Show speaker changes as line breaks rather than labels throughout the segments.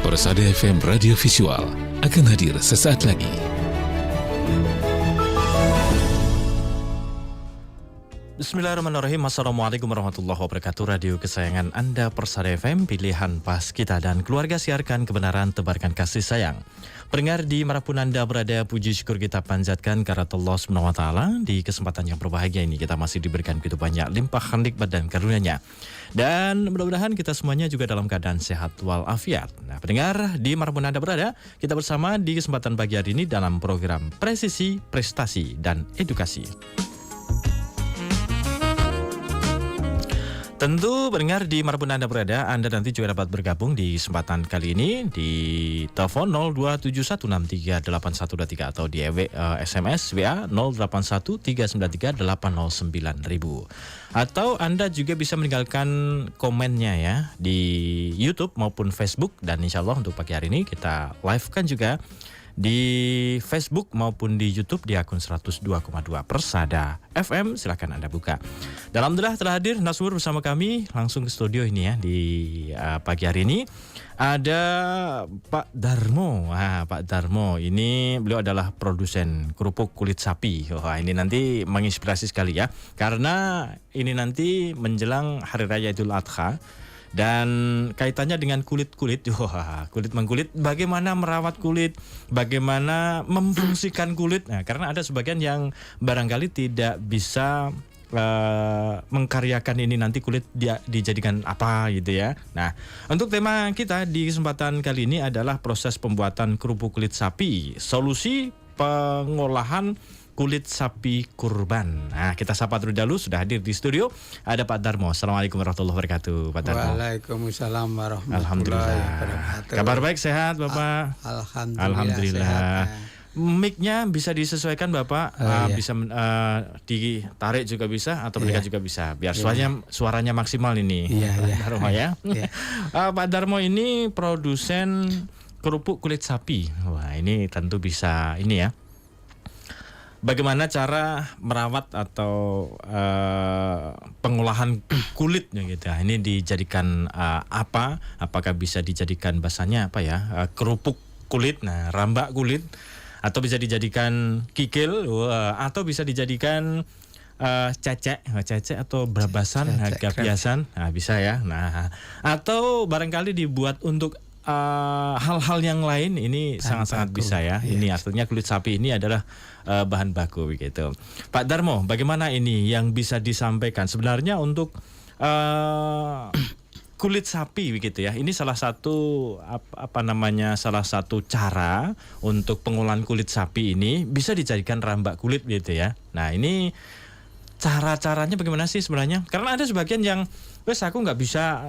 Persada FM Radio Visual akan hadir sesaat lagi.
Bismillahirrahmanirrahim. Assalamualaikum warahmatullahi wabarakatuh. Radio kesayangan Anda Persada FM, pilihan pas kita dan keluarga, siarkan kebenaran, tebarkan kasih sayang. Pendengar di manapun Anda berada, puji syukur kita panjatkan kepada Allah SWT. Di kesempatan yang berbahagia ini kita masih diberikan begitu banyak limpahan nikmat dan karunia-Nya. Dan mudah-mudahan kita semuanya juga dalam keadaan sehat walafiat. Nah, pendengar di manapun Anda berada, kita bersama di kesempatan pagi hari ini dalam program Presisi, Prestasi, dan Edukasi. Tentu pendengar di manapun Anda berada, Anda nanti juga dapat bergabung di kesempatan kali ini di telepon 0271638123 atau di SMS WA 081393809000. Atau Anda juga bisa meninggalkan komennya ya di YouTube maupun Facebook, dan insya Allah untuk pagi hari ini kita live kan juga di Facebook maupun di YouTube di akun 102,2 Persada FM. Silakan Anda buka. Dan alhamdulillah telah hadir narasumber bersama kami langsung ke studio ini ya di pagi hari ini. Ada Pak Darmo. Pak Darmo ini beliau adalah produsen kerupuk kulit sapi. Wah, ini nanti menginspirasi sekali ya, karena ini nanti menjelang Hari Raya Idul Adha. Dan kaitannya dengan kulit-kulit, kulit mengkulit, bagaimana merawat kulit, bagaimana memfungsikan kulit. Nah, karena ada sebagian yang barangkali tidak bisa mengkaryakan ini nanti kulit dijadikan apa gitu ya. Nah, untuk tema kita di kesempatan kali ini adalah proses pembuatan kerupuk kulit sapi, solusi pengolahan kulit sapi kurban. Nah, kita sapa terlebih dahulu, sudah hadir di studio ada Pak Darmo. Assalamualaikum warahmatullahi wabarakatuh, Pak Darmo.
Waalaikumsalam warahmatullahi wabarakatuh.
Kabar baik, sehat Bapak? Alhamdulillah. Mic-nya bisa disesuaikan Bapak,
iya.
Bisa ditarik juga bisa atau mendekat juga bisa, biar suaranya maksimal ini. Pak Darmo ya. Pak Darmo ini produsen kerupuk kulit sapi. Wah, ini tentu bisa ini ya. Bagaimana cara merawat atau pengolahan kulitnya gitu. Ini dijadikan apa? Apakah bisa dijadikan bahasanya apa ya? Kerupuk kulit, nah rambak kulit, atau bisa dijadikan kikil, atau bisa dijadikan cecek atau brabasan, gapiasan. Nah, bisa ya. Nah, atau barangkali dibuat untuk hal-hal yang lain, ini sangat-sangat bisa ya. Ini artinya kulit sapi ini adalah bahan baku begitu. Pak Darmo, bagaimana ini yang bisa disampaikan sebenarnya untuk kulit sapi begitu ya? Ini salah satu salah satu cara untuk pengolahan kulit sapi ini bisa dijadikan rambak kulit gitu ya. Nah, ini cara-caranya bagaimana sih sebenarnya? Karena ada sebagian yang wes aku nggak bisa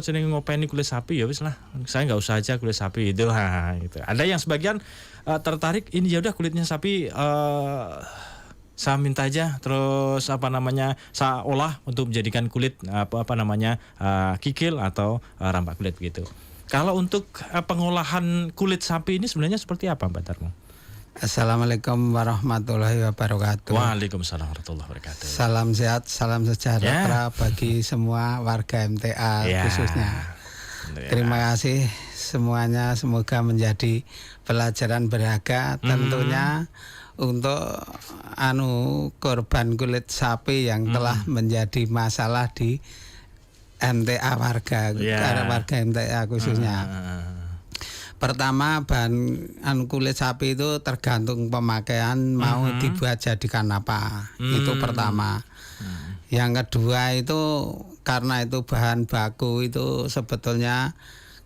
jenenge ngopeni kulit sapi, ya wes lah, saya nggak usah aja kulit sapi itu. Gitu. Ada yang sebagian tertarik, ini ya udah kulitnya sapi saya minta aja, terus saya olah untuk menjadikan kulit kikil atau rambak kulit begitu. Kalau untuk pengolahan kulit sapi ini sebenarnya seperti apa, Mbak Darmo?
Assalamualaikum warahmatullahi wabarakatuh.
Waalaikumsalam warahmatullahi wabarakatuh.
Salam sehat, salam sejahtera bagi semua warga MTA khususnya. Terima kasih semuanya, semoga menjadi pelajaran berharga tentunya untuk korban kulit sapi yang telah menjadi masalah di MTA warga MTA khususnya. Pertama, bahan kulit sapi itu tergantung pemakaian, mau dibuat jadikan apa. Itu pertama. Yang kedua itu karena itu bahan baku itu sebetulnya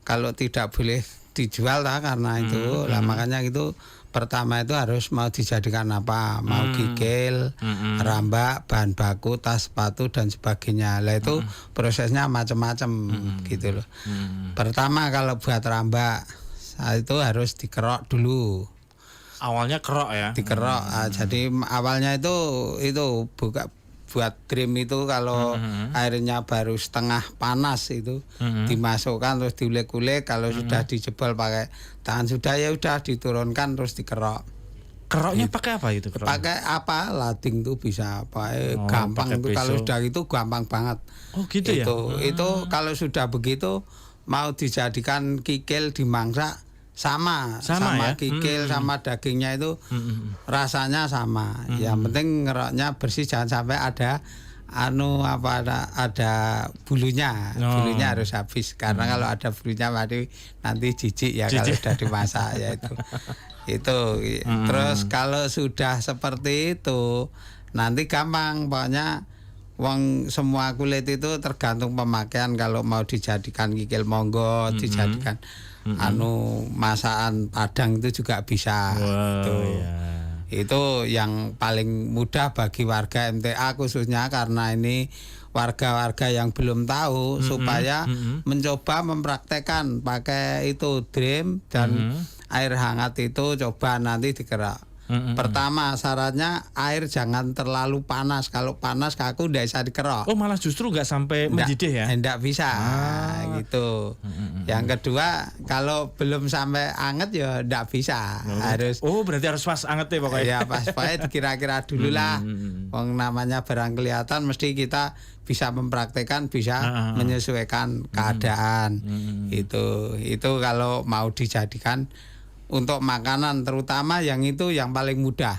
kalau tidak boleh dijual karena itu. Makanya itu pertama itu harus mau dijadikan apa, mau kikil, rambak, bahan baku, tas, sepatu dan sebagainya. Lah itu prosesnya macam-macam gitu loh. Pertama kalau buat rambak itu harus dikerok dulu.
Awalnya kerok ya.
Dikerok. Jadi awalnya itu buat krim itu kalau airnya baru setengah panas itu dimasukkan terus diulek-ulek, kalau sudah dijebol pakai tangan sudah diturunkan terus dikerok.
Keroknya pakai apa itu?
Pakai apa? Lading tuh bisa gampang itu. Kalau sudah itu gampang banget.
Oh gitu ya.
Itu kalau sudah begitu mau dijadikan kikil dimangsa sama
ya?
kikil sama dagingnya itu rasanya sama. Yang penting ngeroknya bersih, jangan sampai ada ada bulunya. Bulunya harus habis karena kalau ada bulunya nanti jijik ya kalau sudah dimasak ya itu. Terus kalau sudah seperti itu nanti gampang, pokoknya semua kulit itu tergantung pemakaian. Kalau mau dijadikan kikil monggo, dijadikan masakan Padang itu juga bisa. Itu yang paling mudah bagi warga MTA khususnya, karena ini warga-warga yang belum tahu supaya mencoba mempraktekkan pakai itu dream dan air hangat itu, coba nanti digerak. Pertama syaratnya air jangan terlalu panas. Kalau panas kaku ndak bisa dikerok.
Oh, malah justru nggak sampai mendidih ya?
Ndak bisa gitu. Yang kedua, kalau belum sampai anget ya ndak bisa. Harus.
Oh, berarti harus pas anget ya pokoknya.
Ya pas kira-kira dulu lah. Wong namanya barang kelihatan mesti kita bisa mempraktekkan, bisa menyesuaikan keadaan. Itu kalau mau dijadikan untuk makanan, terutama yang itu yang paling mudah.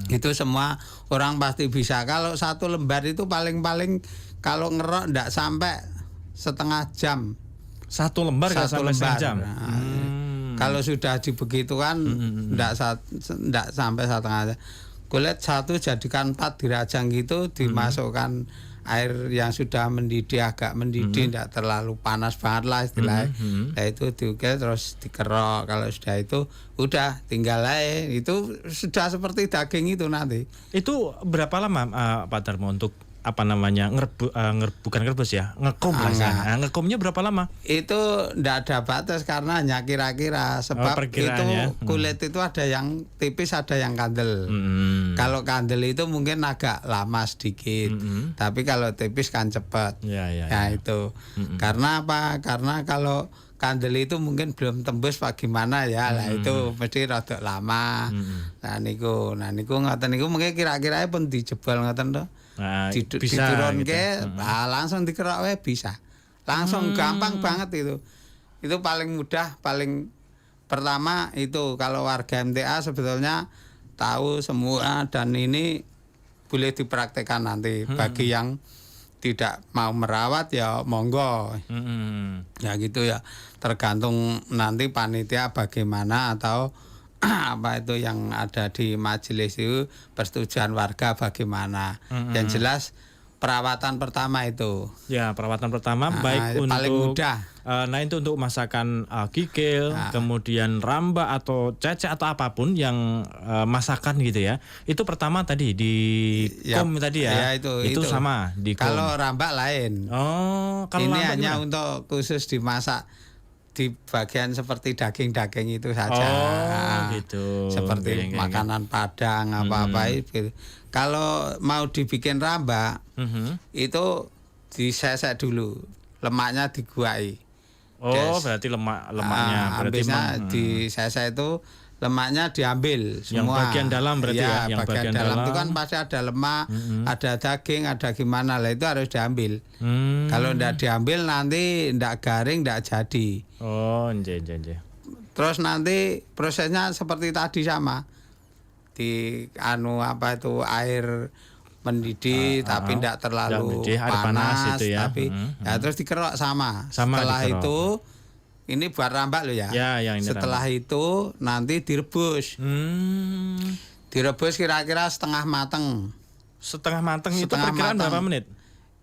Itu semua orang pasti bisa. Kalau 1 lembar itu paling-paling kalau ngerok ndak sampai setengah jam.
1 lembar nggak sampai setengah jam.
Kalau sudah dibegitukan ndak sampai setengah jam. Kulit 1 jadikan 4 dirajang gitu, dimasukkan air yang sudah mendidih, agak mendidih, tidak terlalu panas banget lah istilahnya. Nah itu diukir terus dikerok. Kalau sudah itu udah tinggal aja, itu sudah seperti daging itu nanti.
Itu berapa lama Pak Darmo untuk bukan ngerebus ya, ngekom lah sana. Ngekomnya berapa lama?
Itu ndak ada batas karena hanya kira-kira, sebab itu kulit itu ada yang tipis, ada yang kandel. Kalau kandel itu mungkin agak lama sedikit, tapi kalau tipis kan cepat. Ya itu. Karena apa? Karena kalau kandel itu mungkin belum tembus bagaimana ya, lah itu mesti rada lama. Nah niku ngoten niku mungkin kira-kira pun dijebol ngoten to.
Bisa
diturun
gitu.
Langsung dikerok bisa. Langsung gampang banget itu. Itu paling mudah, paling pertama itu kalau warga MTA sebetulnya tahu semua, dan ini boleh dipraktekkan nanti. Bagi yang tidak mau merawat ya monggo. Ya gitu ya. Tergantung nanti panitia bagaimana, atau apa itu yang ada di majelis itu persetujuan warga bagaimana. Yang jelas perawatan pertama itu.
Ya, perawatan pertama baik untuk
paling mudah.
Nah itu untuk masakan kikil, kemudian ramba atau cecek atau apapun yang masakan gitu ya. Itu pertama tadi di kom tadi ya.
Ya itu sama
di kom.
Kalau ramba lain.
Oh, kalau
ini hanya untuk khusus dimasak di bagian seperti daging-daging itu saja.
Gitu.
Seperti makanan Padang apa-apa itu. Kalau mau dibikin ramba, itu disesek dulu, lemaknya diguai.
Berarti lemaknya
habisnya disesek itu lemaknya diambil semua.
Yang bagian dalam berarti ya,
yang bagian dalam itu kan pasti ada lemak, ada daging, ada gimana lah, itu harus diambil. Kalau ndak diambil nanti ndak garing, ndak jadi. Terus nanti prosesnya seperti tadi sama. Di air mendidih tapi ndak terlalu panas
itu ya.
Tapi terus dikerok sama. Setelah
dikerok.
itu ini buat rambak loh ya. Setelah
rambak.
itu nanti direbus. Direbus kira-kira setengah mateng.
Setengah mateng itu perkiraan berapa menit?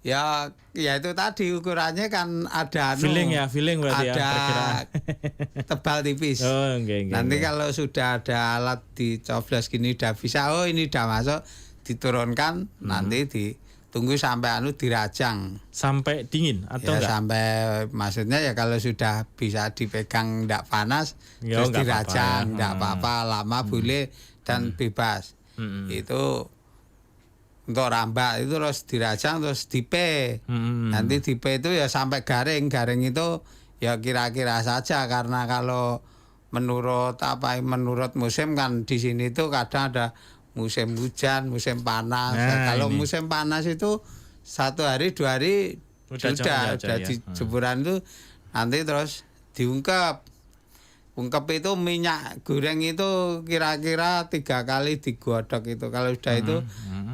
Ya itu tadi ukurannya kan ada
feeling berarti
ada
perkiraan.
Tebal tipis. Nanti kalau sudah ada alat dicoblos gini udah bisa, ini udah masuk, diturunkan, nanti ditunggu sampai dirajang.
Sampai dingin atau enggak?
Sampai, maksudnya ya kalau sudah bisa dipegang enggak panas, terus dirajang, enggak apa-apa, lama boleh dan bebas. Itu untuk rambak itu terus dirajang, terus dipe. Nanti dipe itu ya sampai garing. Garing itu ya kira-kira saja, karena kalau menurut musim kan di sini itu kadang ada musim hujan, musim panas. Kalau musim panas itu 1 hari 2 hari sudah di jemuran itu nanti terus diungkep. Ungkep itu minyak goreng itu kira-kira 3 kali digodok itu. Kalau sudah itu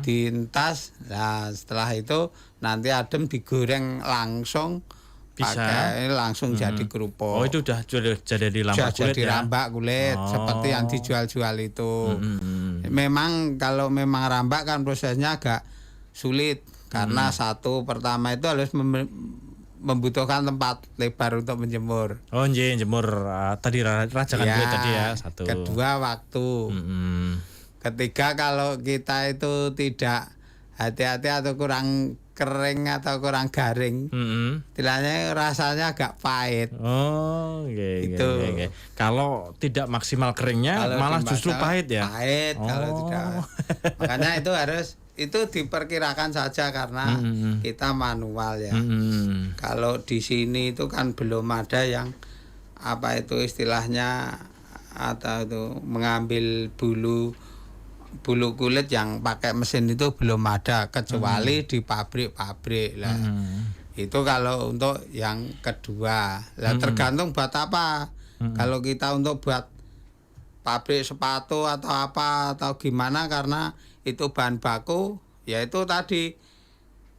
dientas, nah setelah itu nanti adem digoreng langsung,
Bisa.
pakai langsung jadi kerupuk.
Oh itu udah jadi
Sudah
rambak kulit
jadi
ya.
rambak kulit seperti yang dijual-jual itu. Memang kalau memang rambak kan prosesnya agak sulit karena satu pertama itu harus membutuhkan tempat lebar untuk menjemur.
Oh jemur tadi rajakan
Ya,
kulit tadi ya satu.
kedua waktu. Ketiga kalau kita itu tidak hati-hati atau kurang kering atau kurang garing, istilahnya rasanya agak pahit.
Oh,
Itu.
Kalau tidak maksimal keringnya
Kalau
malah
dimasak,
justru pahit ya.
Pahit kalau tidak. Makanya itu diperkirakan saja karena kita manual ya. Kalau di sini itu kan belum ada yang apa itu istilahnya atau itu mengambil bulu kulit yang pakai mesin itu belum ada kecuali di pabrik-pabrik lah. Itu kalau untuk yang kedua. Lah tergantung buat apa. Kalau kita untuk buat pabrik sepatu atau apa atau gimana karena itu bahan baku yaitu tadi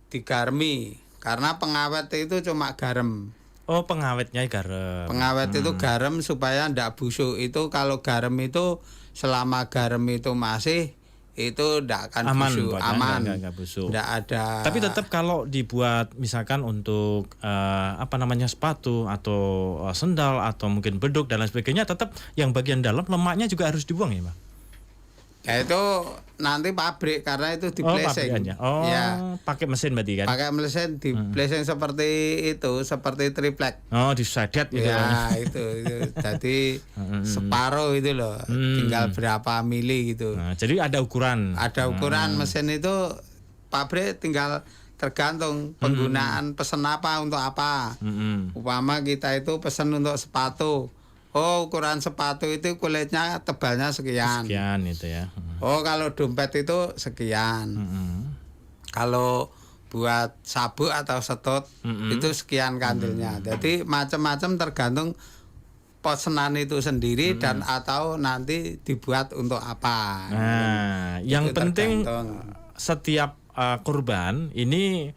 digarmi karena pengawet itu cuma garam.
Oh pengawetnya garam.
Pengawet itu garam supaya ndak busuk. Itu kalau garam itu selama garam itu masih itu ndak akan
Aman,
busuk.
Pak,
Aman.
nggak busuk.
Ndak ada.
Tapi tetap kalau dibuat misalkan untuk apa namanya sepatu atau sendal atau mungkin beduk dan lain sebagainya, tetap yang bagian dalam lemaknya juga harus dibuang ya, Pak?
Ya itu nanti pabrik karena itu di blessing.
Pabrikannya. Oh,
ya.
Pakai mesin berarti kan?
Pakai mesin di blessing seperti itu, seperti triplek.
Oh, disedet gitu.
Ya itu. Jadi separuh itu loh, tinggal berapa mili gitu.
Nah, jadi ada ukuran.
Ada ukuran mesin itu pabrik tinggal tergantung penggunaan pesen apa untuk apa. Umpama kita itu pesen untuk sepatu. Oh ukuran sepatu itu kulitnya tebalnya sekian.
Sekian itu ya.
Oh kalau dompet itu sekian. Kalau buat sabuk atau setut itu sekian kandilnya. Jadi macam-macam tergantung pesanan itu sendiri dan atau nanti dibuat untuk apa.
Nah, yang penting setiap kurban ini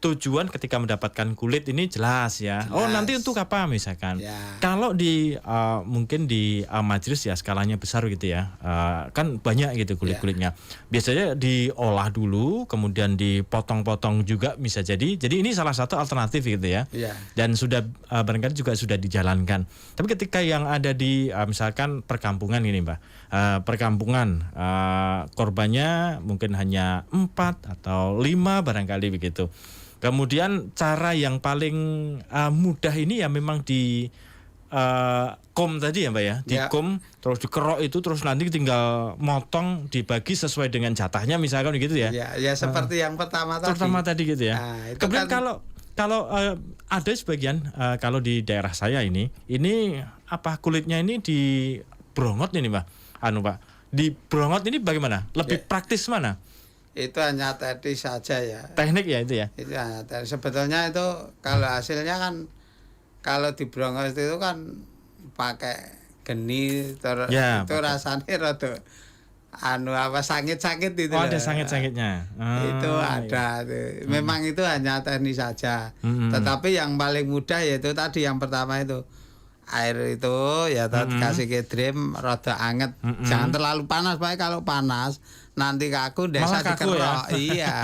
tujuan ketika mendapatkan kulit ini jelas ya. Oh nanti untuk apa misalkan?
Ya.
Kalau di mungkin di majelis ya skalanya besar gitu ya, kan banyak gitu kulit-kulitnya. Biasanya diolah dulu, kemudian dipotong-potong juga bisa jadi. Jadi ini salah satu alternatif gitu ya.
Ya.
Dan sudah barangkali juga sudah dijalankan. Tapi ketika yang ada di misalkan perkampungan ini Mbak, perkampungan korbannya mungkin hanya 4 atau 5 barangkali begitu. Kemudian cara yang paling mudah ini ya memang di kom tadi ya Mbak ya, di kom terus dikerok itu terus nanti tinggal motong dibagi sesuai dengan jatahnya misalkan gitu ya.
Ya seperti yang pertama tadi.
Pertama tadi gitu ya.
Nah, itu
kemudian
kan
kalau ada sebagian kalau di daerah saya ini apa kulitnya ini dibrongot ini Mbak, Pak. Dibrongot ini bagaimana? Lebih praktis mana?
Itu hanya tadi saja ya.
Teknik ya itu ya.
Itu hanya tadi. Sebetulnya itu kalau hasilnya kan kalau di brongos itu kan pakai geni
ya,
itu rasanya rada sakit-sakit itu.
Oh, ada sakit-sakitnya.
Itu ada tuh. Memang itu hanya teknis saja. Tetapi yang paling mudah yaitu tadi yang pertama itu air itu ya kasih ke dream rada anget. Jangan terlalu panas, Pak. Kalau panas nanti kaku desa dikerok. Ya? Iya.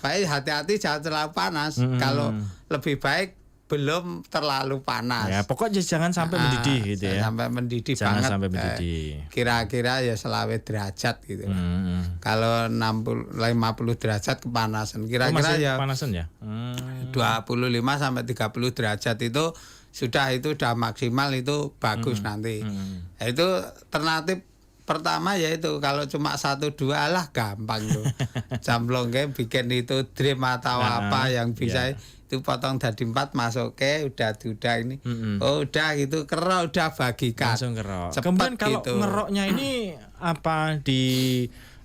Baik hati-hati jangan terlalu panas. Kalau lebih baik belum terlalu panas.
Ya, pokoknya jangan sampai mendidih gitu ya.
Sampai mendidih
jangan
banget.
Sampai mendidih.
Kira-kira ya selawe derajat gitu. Kalau 50 derajat kepanasan. Kira-kira ya
kepanasan ya.
25 sampai 30 derajat itu sudah maksimal itu bagus nanti. Nah, itu alternatif pertama yaitu kalau cuma 1-2 lah gampang tuh. Camplong bikin itu dream atau apa yang bisa itu potong jadi 4 masuk udah ini. Oh udah gitu kerok udah bagikan.
Langsung kerok.
Cepet
kemudian kalau
gitu.
ngeroknya ini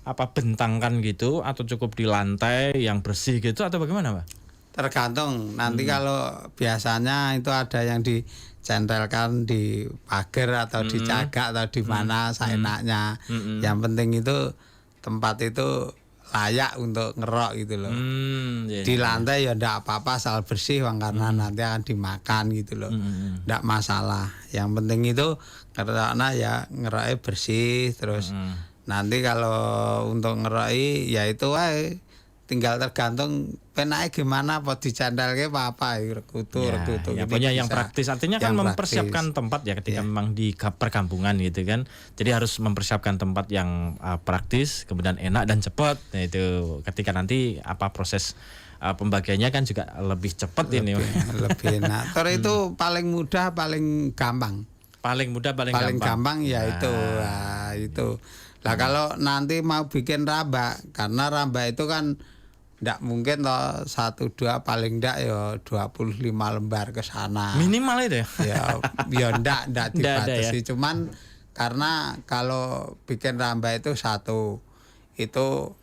bentangkan gitu atau cukup di lantai yang bersih gitu atau bagaimana Pak?
tergantung. Nanti kalau biasanya itu ada yang dicentelkan di pagar atau di cagak atau di mana seenaknya. Yang penting itu tempat itu layak untuk ngerok gitu loh. Di lantai ya ndak apa-apa asal bersih Bang, karena nanti akan dimakan gitu loh. Ndak masalah. Yang penting itu karena ya ngeroknya bersih terus. Nanti kalau untuk ngeroki ya itu wae, tinggal tergantung penake gimana, apa dicandelke apa rekutu
Ya, pokoknya yang praktis, artinya kan mempersiapkan tempat ya ketika memang di perkampungan gitu kan. Jadi harus mempersiapkan tempat yang praktis, kemudian enak dan cepat. Nah, itu ketika nanti proses pembagiannya kan juga lebih cepat ini.
Lebih enak. Terus itu paling mudah, paling gampang.
Paling mudah, paling
gampang ya itu. Nah, itu. Lah kalau nanti mau bikin rambak, karena rambak itu kan ndak mungkin toh 1-2 paling ndak ya 25 lembar ke sana.
Minimal itu ya.
Ya ndak dibatasi, cuman karena kalau bikin rambak itu satu itu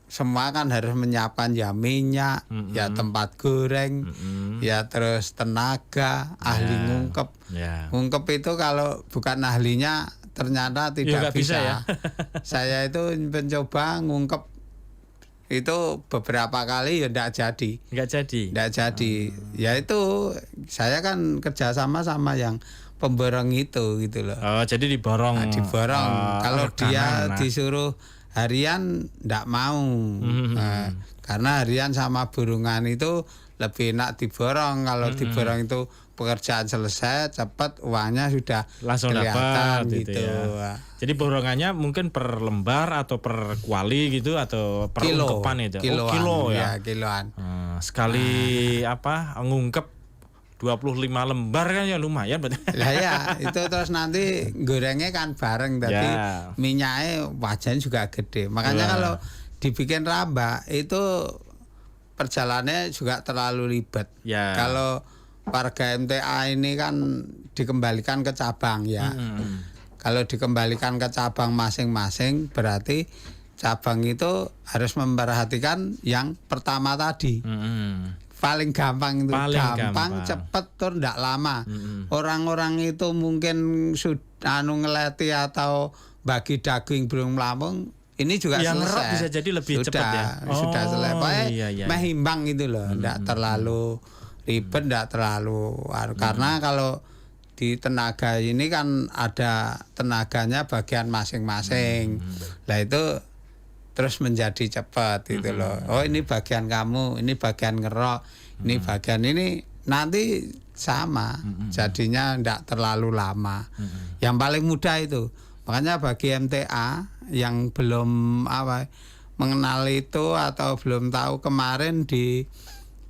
semua kan harus menyiapkan ya minyak, ya tempat goreng, ya terus tenaga, ahli ngungkep. Ngungkep itu kalau bukan ahlinya ternyata tidak bisa. Ya? Saya itu mencoba ngungkep itu beberapa kali ya ndak jadi. Ya itu saya kan kerjasama sama yang pemborong itu gitu loh.
Oh, jadi diborong.
Kalau dia disuruh harian ndak mau. Karena harian sama burungan itu lebih enak diborong. Kalau diborong itu pekerjaan selesai, cepat, uangnya sudah
langsung dapat gitu ya. Jadi borongannya mungkin per lembar atau per kuali gitu atau per ungkepan itu.
Kilo
ya.
Kiloan.
Sekali ngungkep 25 lembar kan ya lumayan berarti.
Lah ya, itu terus nanti gorengnya kan bareng, tapi minyaknya wajan juga gede. Makanya kalau dibikin rambak itu perjalanannya juga terlalu ribet. Kalau warga MTA ini kan dikembalikan ke cabang ya. Kalau dikembalikan ke cabang masing-masing berarti cabang itu harus memperhatikan yang pertama tadi. Paling gampang itu, gampang. Cepet tuh ndak lama. Orang-orang itu mungkin sudah ngeleti atau bagi daging belum melambung, ini juga
yang
selesai.
Yang bisa jadi lebih cepat ya.
Sudah selesai. Mehimbang gitu loh, ndak terlalu ribet, ndak terlalu karena kalau di tenaga ini kan ada tenaganya bagian masing-masing. Lah itu terus menjadi cepat gitu loh. Oh ini bagian kamu, ini bagian ngerok, ini bagian ini, nanti sama. Jadinya ndak terlalu lama. Yang paling mudah itu. Makanya bagi MTA yang belum mengenal itu atau belum tahu, kemarin di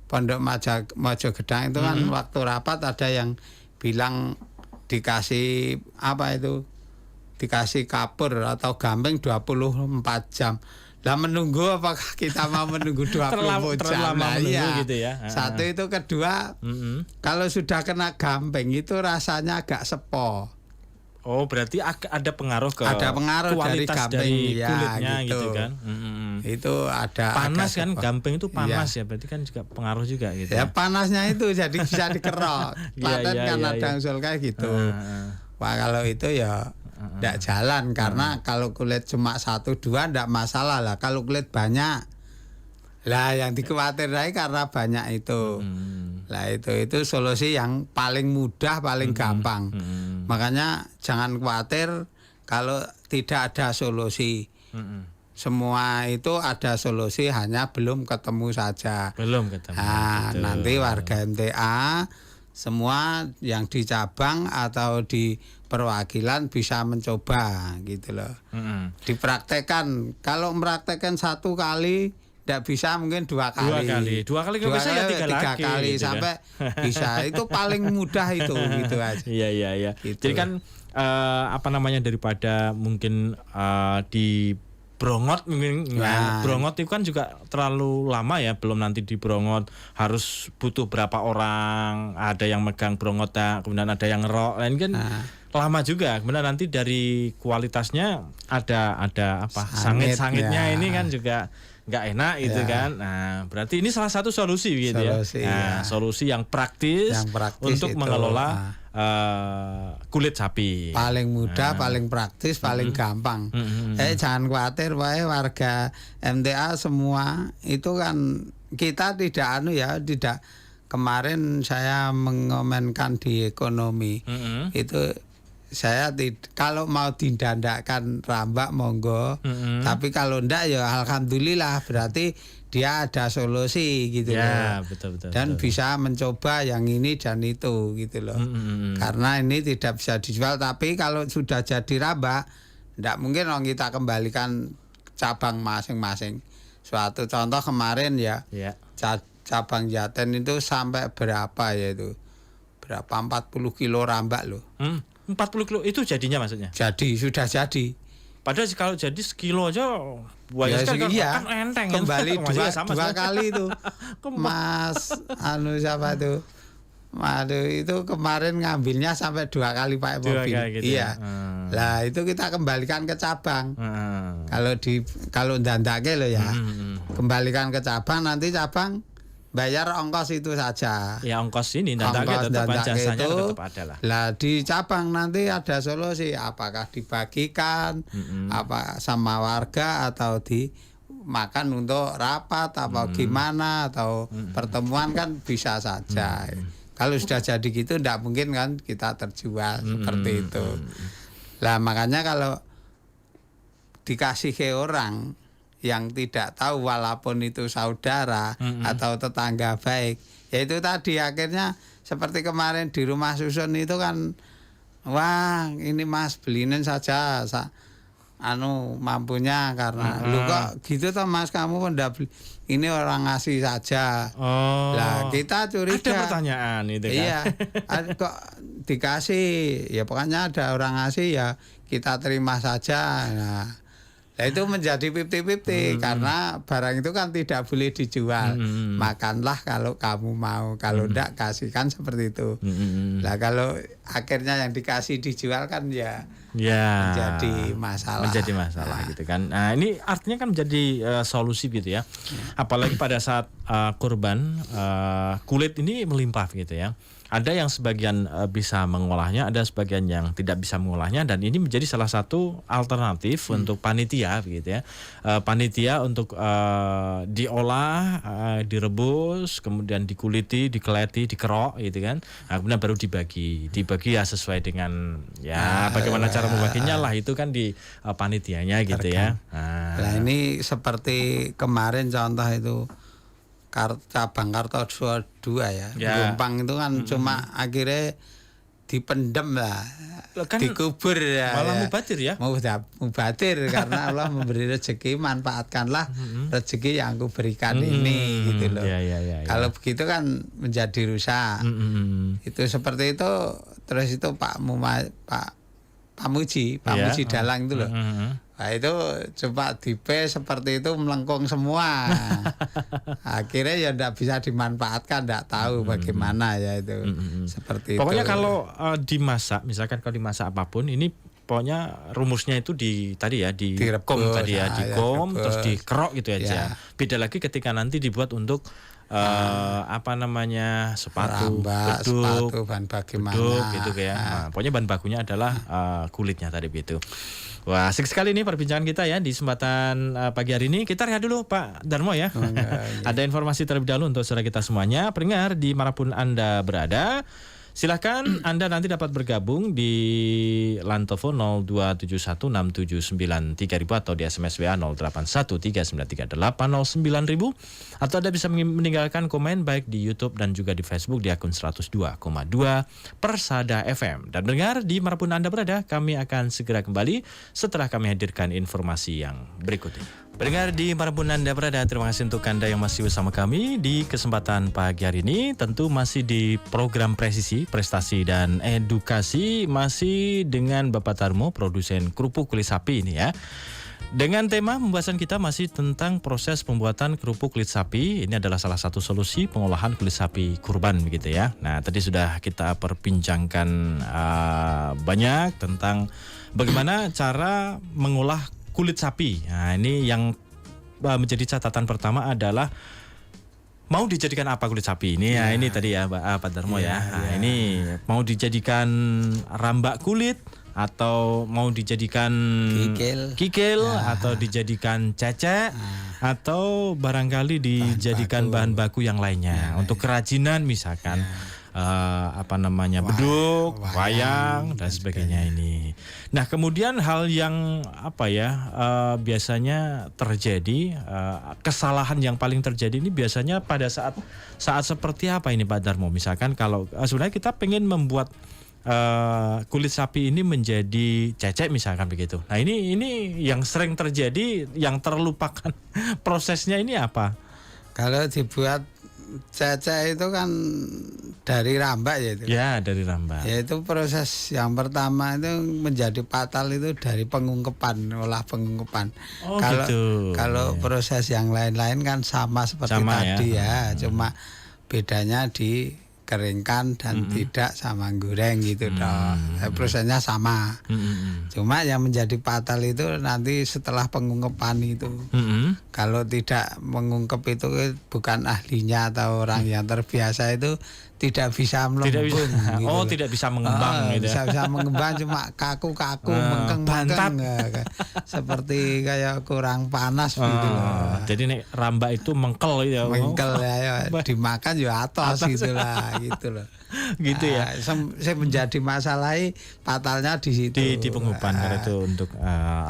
Pondok Mojogedang itu kan waktu rapat ada yang bilang dikasih dikasih kapur atau gamping 24 jam. Lah menunggu apakah kita mau menunggu 24 jam? Lah iya. Gitu ya. Satu itu, kedua kalau sudah kena gamping itu rasanya agak sepo.
Oh, berarti ada pengaruh ke
kualitas dari
kulitnya gitu kan.
Itu ada
panas kan, gamping itu panas ya, berarti kan juga pengaruh juga gitu.
Ya panasnya itu jadi bisa dikerok. Paten kan ada usul kayak gitu. Wah kalau itu ya tidak jalan, karena kalau kulit cuma 1-2 tidak masalah lah. Kalau kulit banyak lah yang dikhawatirkan karena banyak itu. Lah itu solusi yang paling mudah, paling gampang. Makanya jangan khawatir kalau tidak ada solusi. Semua itu ada solusi, hanya belum ketemu saja.
Belum ketemu.
Nah, nanti warga MTA semua yang di cabang atau di perwakilan bisa mencoba gitu loh. Dipraktekkan. Kalau mempraktekkan 1 kali tidak bisa, mungkin 2 kali.
2 kali nggak bisa ya 3
kali gitu sampai kan? Bisa. Itu paling mudah itu gitu aja.
Iya. Gitu. Jadi kan daripada mungkin di Brongot mungkin Brongot itu kan juga terlalu lama ya, belum nanti di Brongot harus butuh berapa orang, ada yang megang Brongot, kemudian ada yang ngerok, lain kan lama juga. Kemudian nanti dari kualitasnya ada sangit-sangitnya ini kan juga nggak enak gitu kan. Nah, berarti ini salah satu solusi gitu
Solusi,
ya. Nah, solusi yang praktis untuk
itu,
mengelola kulit sapi.
Paling mudah, paling praktis, paling gampang. Jangan khawatir, warga MTA semua itu kan kita tidak tidak. Kemarin saya mengomenkan di ekonomi itu. Saya kalau mau didandakkan rambak monggo, tapi kalau ndak ya alhamdulillah, berarti dia ada solusi gitu
ya,
loh.
Betul,
dan bisa mencoba yang ini dan itu gitu loh. Karena ini tidak bisa dijual, tapi kalau sudah jadi rambak, ndak mungkin orang kita kembalikan cabang masing-masing. Suatu contoh kemarin ya. Cabang Jaten itu sampai berapa ya itu? Berapa 40 kilo rambak loh.
40 kilo itu jadinya maksudnya?
Sudah jadi.
Padahal kalau jadi sekilo aja banyak sekali kan enteng.
Kembali dua kali itu. Mas siapa tuh? Itu kemarin ngambilnya sampai 2 kali pakai mobil.
Gitu
iya. Lah itu kita kembalikan ke cabang. Kalau dandake loh ya. Kembalikan ke cabang, nanti cabang bayar ongkos itu saja.
Ya ongkos ini dandake tetap jasanya tetap ada lah.
Lah di cabang nanti ada solusi, apakah dibagikan apa sama warga atau dimakan untuk rapat apa gimana atau pertemuan kan bisa saja. Kalau sudah jadi gitu ndak mungkin kan kita terjual seperti itu. Lah makanya kalau dikasih ke orang yang tidak tahu walaupun itu saudara atau tetangga baik, ya itu tadi akhirnya seperti kemarin di rumah susun itu kan, wah ini Mas beliin saja mampunya karena lu kok gitu toh Mas, kamu kan udah beli, ini orang ngasih saja. Lah kita curiga.
Ada pertanyaan itu kan.
Iya, kok dikasih, ya pokoknya ada orang ngasih ya kita terima saja. Nah itu menjadi 50-50 karena barang itu kan tidak boleh dijual. Makanlah kalau kamu mau, kalau enggak kasihkan seperti itu. Lah kalau akhirnya yang dikasih dijual kan ya menjadi masalah.
Menjadi masalah gitu kan. Nah ini artinya kan menjadi solusi gitu ya. Apalagi pada saat kurban kulit ini melimpah gitu ya. Ada yang sebagian bisa mengolahnya, ada sebagian yang tidak bisa mengolahnya, dan ini menjadi salah satu alternatif untuk panitia begitu ya. Panitia untuk diolah, direbus, kemudian dikuliti, dikeleti, dikerok gitu kan. Nah, kemudian baru dibagi ya sesuai dengan ya bagaimana cara membaginya lah, itu kan di panitianya gitu ya.
Nah ini seperti kemarin contoh itu cabang Kartosuro 2 ya. Gompang itu kan cuma akhirnya dipendem lah, kan dikubur ya.
Malah mubatir ya.
Mubatir karena Allah memberi rezeki, manfaatkanlah rezeki yang aku berikan ini gitu loh. Kalau begitu kan menjadi rusak. Itu seperti itu. Terus itu Pak Muji Dalang itu loh. Nah itu coba dipe seperti itu melengkung semua. Akhirnya ya tidak bisa dimanfaatkan, tidak tahu bagaimana ya itu. Seperti
pokoknya
itu.
kalau dimasak, misalkan kalau dimasak apapun ini pokoknya rumusnya itu dikom tadi ya, dikom terus dikerok gitu aja. Beda lagi ketika nanti dibuat untuk sepatu, beduk,
bahan bagaimana
gitu ya. Nah, pokoknya bahan bakunya adalah kulitnya tadi begitu. Wah, asik sekali nih perbincangan kita ya di kesempatan pagi hari ini. Kita rehat dulu Pak Darmo ya. Ada informasi terlebih dahulu untuk saudara kita semuanya. Pendengar dimanapun Anda berada, silakan Anda nanti dapat bergabung di line telepon 02716793000 atau di SMS WA 081393809000, atau Anda bisa meninggalkan komen baik di YouTube dan juga di Facebook di akun 102,2 Persada FM. Dan dengar di manapun Anda berada, kami akan segera kembali setelah kami hadirkan informasi yang berikut ini. Pendengar di manapun Anda berada, terima kasih untuk Anda yang masih bersama kami di kesempatan pagi hari ini. Tentu masih di program Presisi, Prestasi dan Edukasi, masih dengan Bapak Darmo, produsen kerupuk kulit sapi ini ya. Dengan tema pembahasan kita masih tentang proses pembuatan kerupuk kulit sapi. Ini adalah salah satu solusi pengolahan kulit sapi kurban begitu ya. Nah tadi sudah kita perbincangkan banyak tentang bagaimana cara mengolah kulit sapi. Nah ini yang menjadi catatan pertama adalah mau dijadikan apa kulit sapi ini ya, ini tadi ya Pak Darmo ya. Nah, ini mau dijadikan rambak kulit atau mau dijadikan kikil atau dijadikan cecek atau barangkali dijadikan bahan baku yang lainnya untuk kerajinan misalkan beduk, wayang dan sebagainya ini. Nah, kemudian hal yang biasanya terjadi, kesalahan yang paling terjadi ini biasanya pada saat seperti apa ini Pak Darmo? Misalkan kalau sebenarnya kita pengen membuat kulit sapi ini menjadi cecek misalkan begitu. Nah, ini yang sering terjadi, yang terlupakan prosesnya ini apa?
Kalau dibuat cecek itu kan dari rambak ya itu.
Ya, dari rambak.
Yaitu proses yang pertama itu menjadi fatal itu dari olah pengungkepan. Kalau proses yang lain-lain kan sama seperti tadi ya. Cuma bedanya dikeringkan dan tidak sama goreng gitu dong. Prosesnya sama. Cuma yang menjadi fatal itu nanti setelah pengungkepan itu. Kalau tidak mengungkep itu bukan ahlinya atau orang yang terbiasa itu tidak bisa melembung.
Tidak bisa mengembang gitu.
Bisa mengembang cuma kaku-kaku, mengkeng-mengkeng. Seperti kayak kurang panas gitu loh.
Jadi nek rambak itu mengkel ya.
Mengkel ya, dimakan ya atos gitu lah gitu loh.
Gitu ya.
Saya menjadi masalah fatalnya di situ.
Di pengupahan karena itu untuk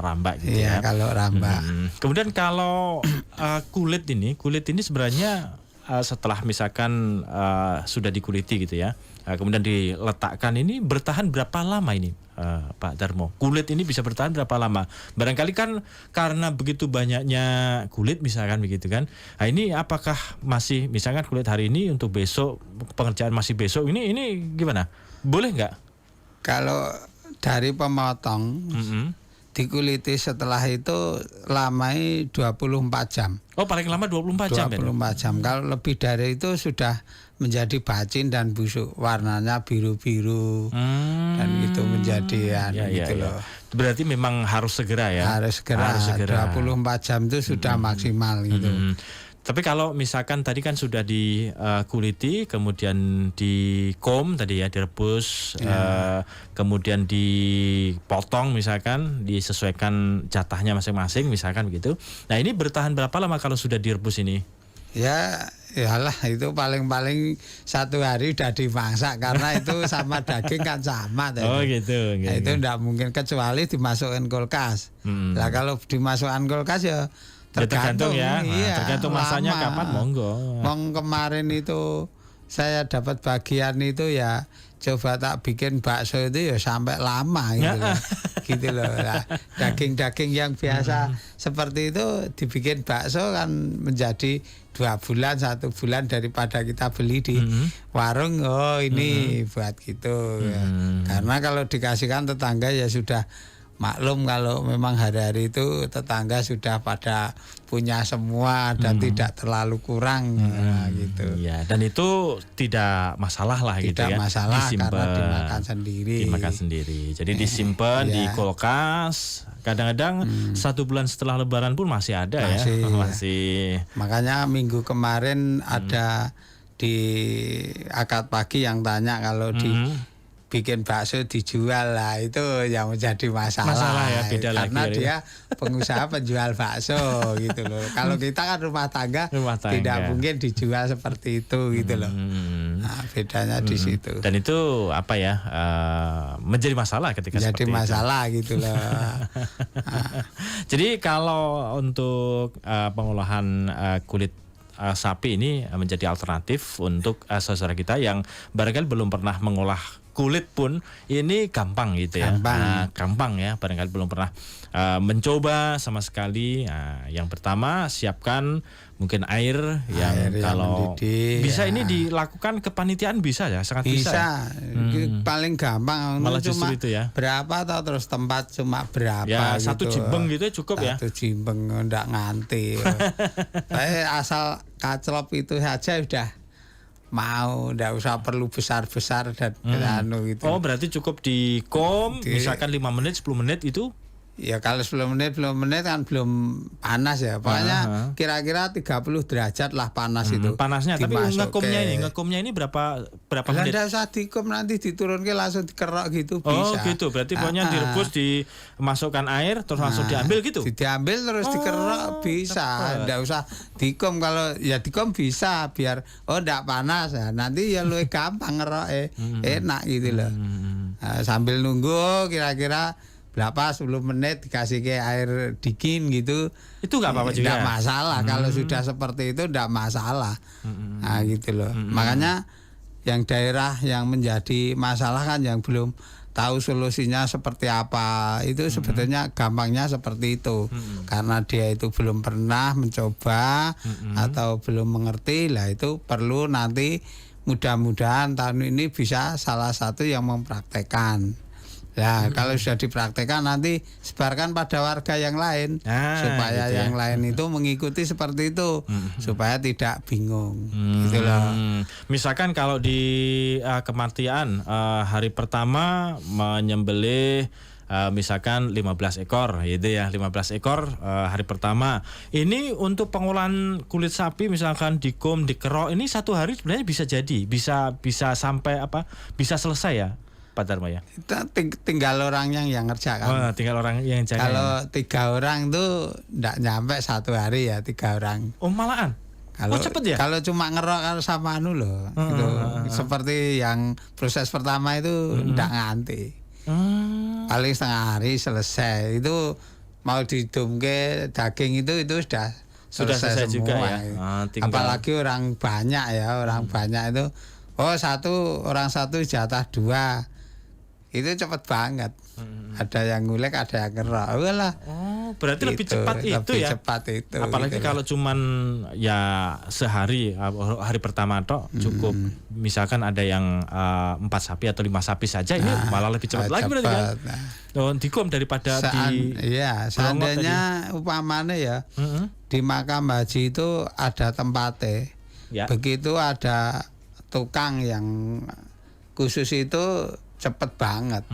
rambak gitu ya.
Kalau rambak.
Kemudian kalau kulit ini sebenarnya setelah misalkan sudah dikuliti gitu ya, kemudian diletakkan ini bertahan berapa lama ini Pak Darmo? Kulit ini bisa bertahan berapa lama? Barangkali kan karena begitu banyaknya kulit misalkan begitu kan. Nah, ini apakah masih misalkan kulit hari ini untuk besok pengerjaan masih besok ini gimana? Boleh nggak?
Kalau dari pemotong dikuliti setelah itu lamanya 24 jam.
Oh, paling lama 24 jam.
24 jam. Kalau lebih dari itu sudah menjadi bacin dan busuk, warnanya biru-biru dan itu menjadi loh.
Berarti memang harus segera ya.
Harus segera. 24 jam itu sudah maksimal gitu.
Tapi kalau misalkan tadi kan sudah dikuliti, kemudian dikom tadi ya, direbus, kemudian dipotong misalkan, disesuaikan jatahnya masing-masing misalkan begitu. Nah, ini bertahan berapa lama kalau sudah direbus ini?
Ya, iyalah itu paling-paling 1 hari udah dimasak karena itu sama daging kan sama.
Oh gitu.
Nah, itu enggak mungkin kecuali dimasukin kulkas. Lah kalau dimasukkan kulkas ya tergantung
ya. Tergantung masanya
lama.
kapan monggo.
Kemarin itu saya dapat bagian itu ya coba tak bikin bakso itu ya sampai lama gitu loh. Gitu loh. Nah, daging-daging yang biasa seperti itu dibikin bakso kan menjadi 2 bulan 1 bulan daripada kita beli di warung. Oh ini buat gitu ya. Karena kalau dikasihkan tetangga ya sudah maklum kalau memang hari-hari itu tetangga sudah pada punya semua dan tidak terlalu kurang gitu.
Ya, dan itu tidak masalah lah gitu ya.
Tidak masalah karena dimakan sendiri. Jadi disimpan di kulkas. Kadang-kadang 1 bulan setelah Lebaran pun masih ada ya. Masih. Makanya minggu kemarin ada di akad pagi yang tanya kalau bikin bakso dijual lah, itu yang menjadi masalah
ya, beda
karena
lagi,
dia pengusaha penjual bakso gitu loh. Kalau kita kan rumah tangga tidak mungkin dijual seperti itu gitu loh. Nah, bedanya di situ.
Dan itu menjadi masalah ketika seperti itu. Jadi
masalah gitu loh.
Jadi kalau untuk pengolahan kulit sapi ini menjadi alternatif untuk saudara kita yang barangkali belum pernah mengolah kulit pun ini gampang gitu ya. Gampang ya, barangkali belum pernah mencoba sama sekali. Yang pertama siapkan mungkin air yang kalau mendidih, bisa ini dilakukan kepanitiaan bisa ya, sangat bisa.
Paling gampang
malah
cuma
itu ya.
Berapa atau terus tempat cuma berapa
ya,
gitu.
1 jimbeng gitu cukup ya.
1 jimbeng enggak nganti. Asal kaclop itu saja udah mau, ndak usah perlu besar-besar dan gitu.
Oh, berarti cukup misalkan 5 menit 10 menit itu
Ya kalau 10 menit kan belum panas ya. Pokoknya kira-kira 30 derajat lah panas itu.
Panasnya, tapi
Dimasukke.
ngekumnya ini berapa
Lah
menit?
ndak usah dikum, nanti diturunke langsung dikerok gitu bisa.
Oh gitu, berarti pokoknya direbus, dimasukkan air, terus langsung diambil gitu?
Diambil terus dikerok bisa. Ndak usah dikum, kalau ya dikum bisa biar ndak panas. Nah, nanti ya luwih gampang ngeroke. Enak gitu loh. Nah, sambil nunggu kira-kira berapa 10 menit dikasih ke air dingin gitu.
Itu nggak apa-apa juga?
Nggak masalah. Kalau sudah seperti itu nggak masalah. Nah gitu loh. Makanya yang daerah yang menjadi masalah kan yang belum tahu solusinya seperti apa, itu sebetulnya gampangnya seperti itu. Karena dia itu belum pernah mencoba atau belum mengerti, lah itu perlu nanti mudah-mudahan tahun ini bisa salah satu yang mempraktekkan. Nah, kalau sudah dipraktekkan nanti sebarkan pada warga yang lain supaya
gitu
yang lain itu mengikuti seperti itu supaya tidak bingung. Gitu loh.
Misalkan kalau di kematian hari pertama menyembelih misalkan 15 ekor gitu ya, 15 ekor hari pertama. Ini untuk pengolahan kulit sapi misalkan dikum, dikerok, ini satu hari sebenarnya bisa jadi, bisa sampai bisa selesai ya, Pak Darmo ya?
Tinggal orangnya yang ngerjakan.
Oh, tinggal orang yang jaga.
Kalau 3 orang tuh ndak nyampe 1 hari ya 3 orang.
Oh malahan?
Kalau
cepet ya?
Kalau cuma ngerok sama loh, gitu. Seperti yang proses pertama itu ndak nganti. Paling setengah hari selesai. Itu mau didumke daging itu sudah selesai semua
juga ya.
Apalagi orang banyak ya, banyak itu orang satu jatah 2. Itu cepet banget. Ada yang ngulek, ada yang ngerok. Walah.
Oh, berarti lebih cepat itu
lebih
ya.
Cepat itu.
Apalagi
gitu
kalau cuman ya sehari, hari pertama tok cukup. Misalkan ada yang 4 sapi atau 5 sapi saja, ini malah lebih cepat lagi berarti kan. Dikum daripada
seandainya upamane ya. Di makam haji itu ada tempatnya.
Ya.
Begitu ada tukang yang khusus itu cepet banget.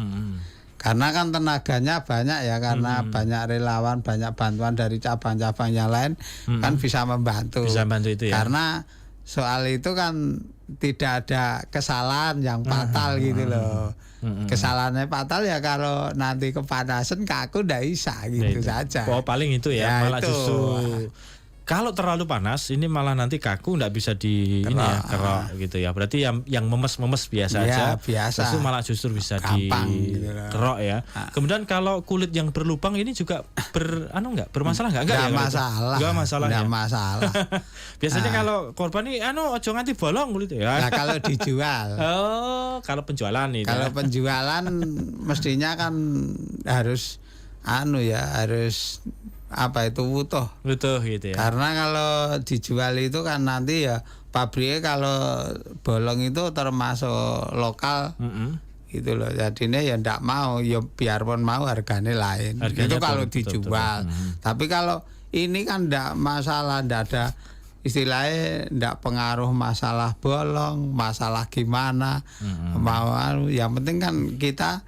Karena kan tenaganya banyak ya, karena banyak relawan, banyak bantuan dari cabang-cabang yang lain kan bisa membantu.
Bisa bantu itu ya.
Karena soal itu kan tidak ada kesalahan yang fatal gitu loh. Kesalahannya fatal ya kalau nanti kepanasan kaku ndak bisa gitu saja.
Oh paling itu ya, malah
itu.
justru kalau terlalu panas ini malah nanti kaku, nggak bisa kerok gitu ya. Berarti yang memes biasa aja.
Biasa.
Justru bisa
gampang gitu
dikerok ya. Kemudian kalau kulit yang berlubang ini juga bermasalah nggak?
Nggak masalah.
Nggak masalah.
Nggak masalah.
Biasanya kalau korban ini ojo nganti bolong kulit ya.
Nah, kalau dijual.
Oh, kalau penjualan itu.
Kalau penjualan mestinya kan harus harus utuh
gitu ya.
Karena kalau dijual itu kan nanti ya pabriknya kalau bolong itu termasuk lokal gitu loh. Jadinya ya ndak mau, ya biarpun mau harganya lain. Itu kalau dijual. Tapi kalau ini kan ndak masalah, ndak ada istilahnya, ndak pengaruh masalah bolong, masalah gimana. Yang penting kan kita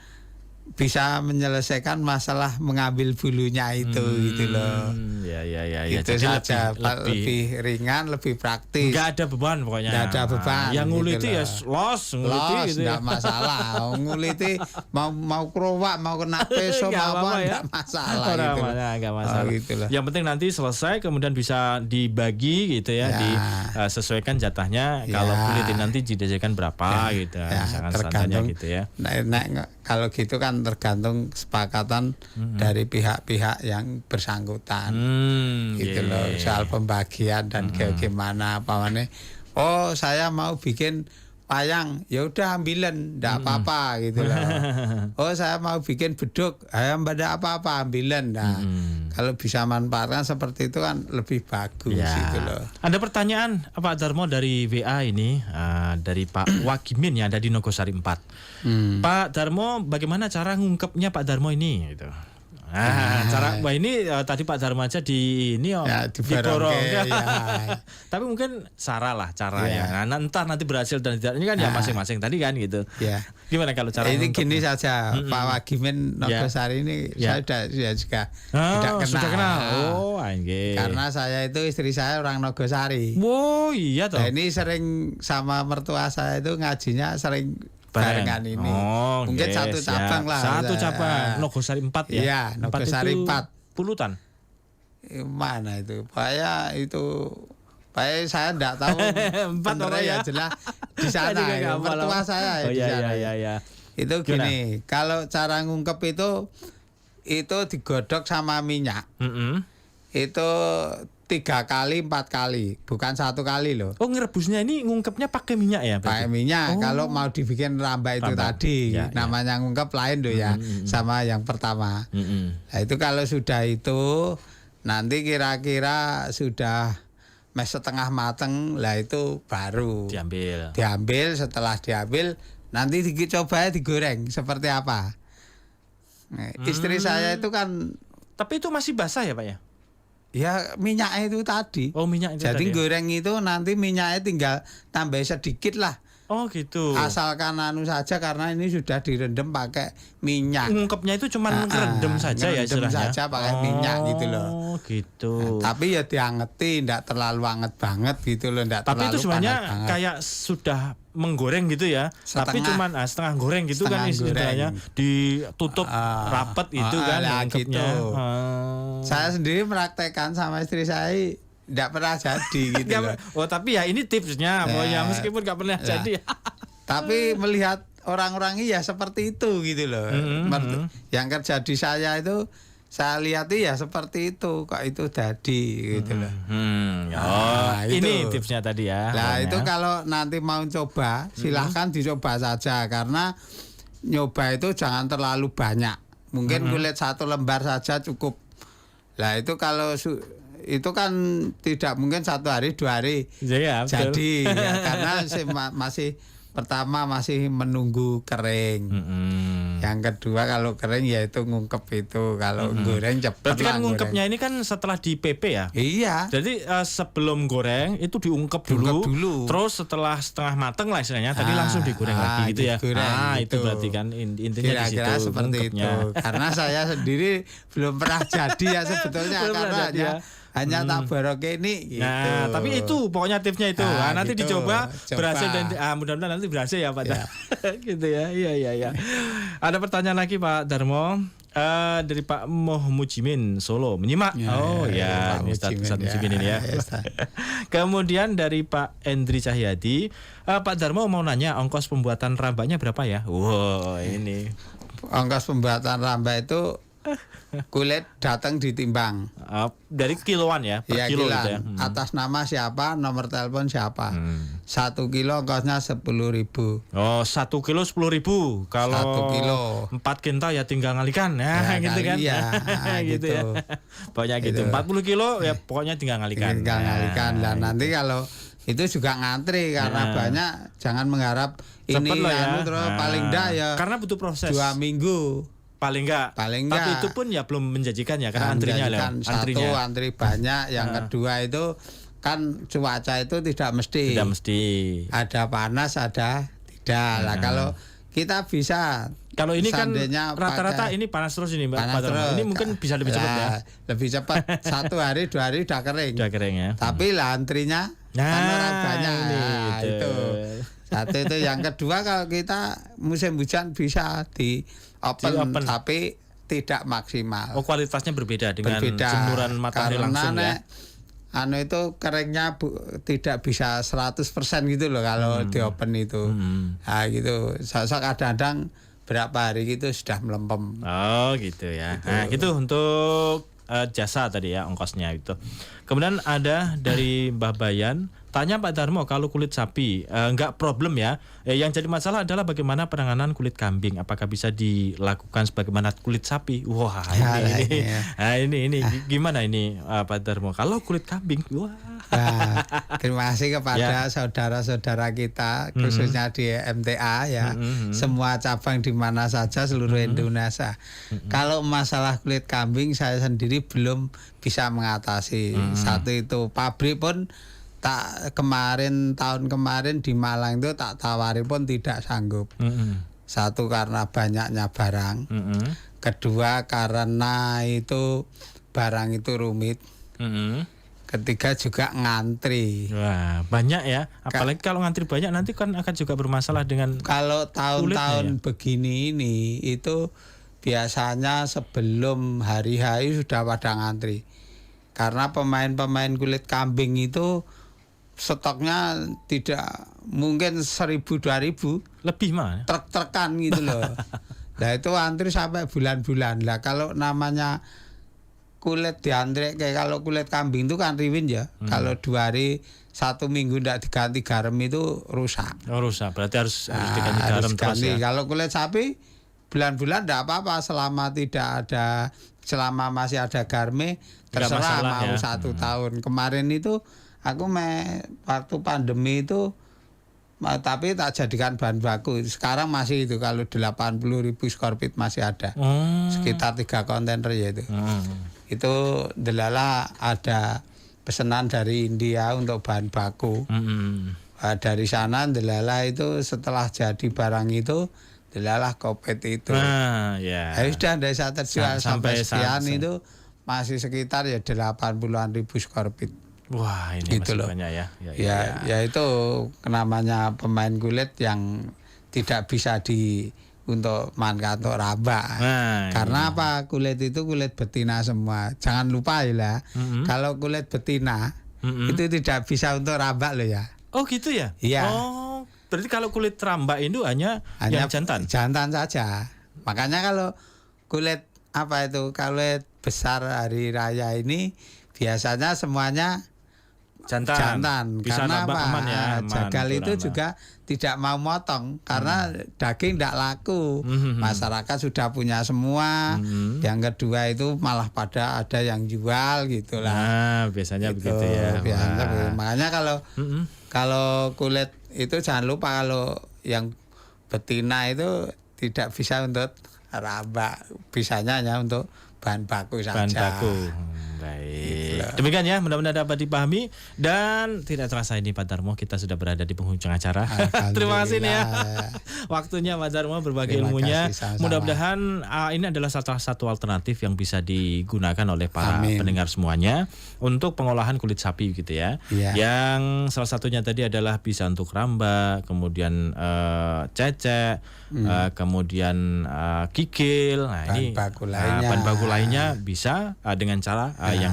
bisa menyelesaikan masalah mengambil bulunya itu gitu loh.
Ya.
Itu
jadi
saja lebih ringan, lebih praktis.
Enggak ada beban pokoknya.
Enggak ada beban.
Yang nguliti
gitu
ya los gitu
enggak masalah. Nguliti mau kerowak, mau kena peso mau apa enggak masalah gitu.
Enggak masalah.
Gitu loh.
Yang penting nanti selesai kemudian bisa dibagi gitu ya, disesuaikan jatahnya. Kalau kulitin nanti dijajakan berapa gitu. Misalkan standarnya gitu ya.
Kalau gitu kan tergantung kesepakatan dari pihak-pihak yang bersangkutan. Gitu loh, soal pembagian dan gimana apa saya mau bikin wayang, ya udah ambilan, ndak apa-apa gitu loh. Saya mau bikin beduk, ndak apa-apa ambilan. Nah, kalau bisa manfaatkan seperti itu kan lebih bagus gitu loh.
Ada pertanyaan Pak Darmo dari WA ini, dari Pak Wagimin yang ada di Nogosari 4. Pak Darmo, bagaimana cara ngungkepnya Pak Darmo ini gitu. Tadi Pak Darmo aja diborong. Tapi mungkin cara ya. Nah, entah nanti berhasil dan tidak, ini kan ya masing-masing tadi kan gitu. Gimana kalau cara
ini gini
ngungkapnya?
saja, Pak Wagimin Nogosari ini saya juga tidak kenal.
Sudah kenal. Oh, anjir.
Karena saya itu istri saya orang Nogosari.
Wow, iya toh.
Nah, ini sering sama mertua saya itu ngajinya sering barengan ini.
Oh,
mungkin
yes,
satu cabang lah.
Satu cabang. Nogosari 4 ya.
Iya, Nogosari 4.
Pulutan.
Mana itu? Saya enggak tahu.
4
bener ya jelas di sana.
Saya juga
Ya,
nggak hafal.
mertua saya
Oh
di
iya
sana.
iya.
Itu gini, kalau cara ngungkep itu digodok sama minyak. Itu 3 kali 4 kali, bukan 1 kali loh.
Oh, ngerebusnya ini ngungkepnya pakai minyak ya?
Pakai minyak. Kalau mau dibikin ramba itu
Ramba.
tadi,
Ya,
namanya ngungkep lain loh ya, sama yang pertama. Nah, itu kalau sudah itu, nanti kira-kira sudah setengah mateng, lah itu baru diambil. Setelah diambil, nanti coba digoreng seperti apa. Nah, istri saya itu kan,
Tapi itu masih basah ya, Pak ya?
ya minyaknya itu tadi.
Oh, minyak itu
Jadi
tadi ya?
goreng itu nanti minyaknya tinggal tambah sedikit lah.
Oh, gitu.
Asalkan anu saja karena ini sudah direndam pakai minyak.
Ngungkepnya itu cuma ngerendam saja ya
ngerendam
istilahnya.
saja pakai minyak gitu loh.
Oh, gitu.
Tapi ya diangeti, tidak terlalu anget banget gitu loh, tidak
Tapi
terlalu
itu sebenarnya
panas banget.
kayak sudah menggoreng gitu ya. Tapi
Setengah.
cuman setengah goreng gitu
Setengah
kan istilahnya.
goreng.
Ditutup rapat itu kan
lah
ngungkepnya.
gitu. Saya sendiri praktekkan sama istri saya tidak pernah jadi gitu
Nggak-
loh.
Oh, tapi ya ini tipsnya. Oh ya, meskipun nggak pernah jadi.
Tapi melihat orang-orang ya seperti itu gitu loh. Yang kerja di saya itu saya lihat ya seperti itu, kok itu jadi gitu loh.
Oh,
itu.
ini tipsnya tadi ya.
Nah,
awalnya.
itu kalau nanti mau coba, silahkan dicoba saja karena nyoba itu jangan terlalu banyak. Mungkin kulit 1 lembar saja cukup. Lah itu kalau itu kan tidak mungkin 1 hari 2 hari
Ya, betul.
jadi ya, karena masih pertama masih menunggu kering. Yang kedua kalau kering ya itu ngungkep itu, kalau goreng cepat.
Berarti kan
lah
ngungkepnya
goreng.
ini kan setelah di PP ya?
Iya.
Jadi sebelum goreng itu diungkep
Diungkep
dulu,
dulu.
terus setelah setengah mateng lah istilahnya, tadi langsung digoreng lagi gitu ya.
digoreng
Itu
gitu.
berarti kan intinya di situ
Kira-kira seperti
ngungkepnya.
itu. Karena saya sendiri belum pernah jadi ya sebetulnya,
Belum
karena
pernah jadi
hanya tak barokah ini gitu.
Nah, tapi itu pokoknya tipsnya itu.
Nah,
Nanti
gitu.
dicoba
Coba.
berhasil dan mudah-mudahan nanti berhasil ya Pak.
Ya.
Gitu ya. Iya. Ada pertanyaan lagi Pak Darmo. Dari Pak Moh Mujimin Solo menyimak.
Pak
Ustadz
Mujimin,
Mujimin ini ya.
Ustaz.
Kemudian dari Pak Endri Cahyadi, Pak Darmo mau nanya ongkos pembuatan rambanya berapa ya? Wow, ini.
Ongkos pembuatan ramba itu kulit datang ditimbang.
Dari kiloan ya, per
Ya
kilo
gila,
gitu ya.
atas nama siapa, nomor telepon siapa. 1 kilo ongkosnya 10.000.
Oh, 1 kilo 10.000. Kalau
1 kilo.
4 kintal ya tinggal ngalikan. Nah,
Ya,
gitu kan.
kali ya.
gitu ya.
Gitu.
Pokoknya gitu.
Gitu.
40 kilo ya pokoknya tinggal ngalikan.
Tinggal ngalikan. Dan nanti kalau itu juga ngantri karena banyak, jangan mengharap ini
Cepet lah ya.
anu terus paling dah ya
Karena butuh proses.
2 minggu.
Paling enggak.
Paling
Tapi
enggak.
itu pun ya belum menjanjikan ya karena
Nah,
antrinya
menjadikan
loh.
satu
Antrinya.
antri banyak, yang kedua itu kan cuaca itu tidak mesti.
Tidak mesti.
Ada panas, ada tidak. Lah kalau kita bisa,
Kalau ini kan
seandainya
rata-rata
pakai-
ini panas terus ini Mbak
panas
Pak Darmo.
terus.
Ini mungkin bisa lebih cepat ya.
Lebih cepat. 1 hari 2 hari udah kering.
Udah kering ya.
Tapi lah antrinya
Nah,
kan orang banyak.
ini,
Nah,
gitu.
itu. Satu itu. Yang kedua kalau kita musim hujan bisa di open. Tapi tidak maksimal.
Oh, kualitasnya berbeda dengan
Berbeda.
jemuran matahari
Karena
langsung ya.
anu itu keringnya tidak bisa 100% gitu loh kalau di open itu. Nah gitu. Sosok kadang-kadang berapa hari gitu sudah melempem.
Oh gitu ya. Nah gitu untuk jasa tadi ya ongkosnya itu. Kemudian ada dari Mbah Bayan, tanya Pak Darmo kalau kulit sapi enggak problem ya. Yang jadi masalah adalah bagaimana penanganan kulit kambing. Apakah bisa dilakukan sebagaimana kulit sapi? Wah ini,
ya.
Nah, ini gimana ini Pak Darmo? Kalau kulit kambing, wah.
Nah, terima kasih kepada saudara-saudara kita khususnya di MTA ya. Semua cabang di mana saja seluruh Indonesia. Kalau masalah kulit kambing saya sendiri belum bisa mengatasi. Satu itu pabrik pun tahun kemarin di Malang itu tak tawari pun tidak sanggup. Satu karena banyaknya barang. Kedua karena itu barang itu rumit. Ketiga juga ngantri.
Wah, banyak ya. Apalagi kalau ngantri banyak nanti kan akan juga bermasalah dengan
kalau tahun-tahun
ya?
Begini ini itu biasanya sebelum hari H sudah pada ngantri. Karena pemain-pemain kulit kambing itu stoknya tidak mungkin 1.000-2.000
lebih mah.
truk-trukan gitu loh. Nah itu antri sampai bulan-bulan. Lah kalau namanya kulit diantri kayak kalau kulit kambing itu kan riwin ya. Kalau 2 hari 1 minggu tidak diganti garam itu rusak.
Oh, rusak. Berarti harus diganti garam terus ya.
Kalau kulit sapi bulan-bulan tidak apa-apa selama selama masih ada garme terserah mau ya. 1 tahun. Kemarin itu aku waktu pandemi itu tapi tak jadikan bahan baku. Sekarang masih itu kalau 80.000 skorpit masih ada. Sekitar 3 kontainer ya itu. Itu delala ada pesanan dari India untuk bahan baku. Dari sana delala itu setelah jadi barang itu delala kopet itu. Sudah dari saat terjual sampai sekian itu masih sekitar ya 80-an ribu skorpit.
Wah, ini
gitu
masih
loh.
Banyak ya.
Ya itu namanya pemain kulit yang tidak bisa untuk mankantor raba. Karena apa? Kulit itu kulit betina semua. Jangan lupa ya. Kalau kulit betina itu tidak bisa untuk raba loh ya.
Oh gitu ya?
Iya.
Oh, berarti kalau kulit ramba itu hanya yang jantan?
Jantan saja. Makanya kalau kulit kulit besar hari raya ini biasanya semuanya jantan.
Bisa
karena apa?
Aman ya, aman,
jagal itu juga tidak mau motong karena daging tidak laku. Masyarakat sudah punya semua. Yang kedua itu malah pada ada yang jual gitulah.
Nah, biasanya gitu, begitu ya.
Makanya kalau kulit itu jangan lupa kalau yang betina itu tidak bisa untuk raba, bisanya hanya untuk bahan baku saja.
Bahan baku. Baik. Demikian ya, mudah-mudahan dapat dipahami dan tidak terasa ini Pak Darmo kita sudah berada di penghujung acara. Terima kasih nih ya. Waktunya Pak Darmo berbagi ilmunya. Mudah-mudahan ini adalah salah satu alternatif yang bisa digunakan oleh para pendengar semuanya untuk pengolahan kulit sapi gitu ya. Yang salah satunya tadi adalah bisa untuk ramba, kemudian cecek, kemudian kikil. Nah, ini bahan baku lainnya bisa dengan cara yang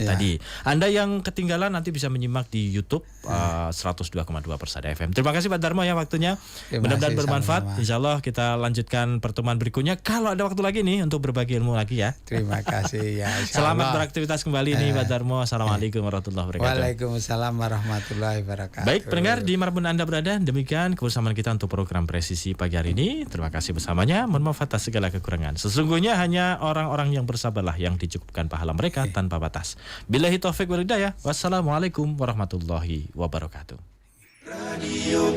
tadi. Anda yang ketinggalan nanti bisa menyimak di YouTube 102,2 Persada FM. Terima kasih Pak Darmo ya waktunya. Mudah-mudahan bermanfaat. Insya Allah kita lanjutkan pertemuan berikutnya kalau ada waktu lagi nih untuk berbagi ilmu lagi ya.
Terima kasih ya.
Selamat beraktivitas kembali nih Pak Darmo. Assalamualaikum warahmatullahi wabarakatuh.
Waalaikumsalam warahmatullahi wabarakatuh.
Baik pendengar dimanapun Anda berada, demikian kebersamaan kita untuk program Presisi pagi hari ini. Terima kasih bersamanya. Mohon maaf atas segala kekurangan. Sesungguhnya hanya orang-orang yang bersabarlah yang dicukupkan pahala mereka tanpa batas. Billahi taufik wal hidayah. Wassalamualaikum warahmatullahi wabarakatuh. Radio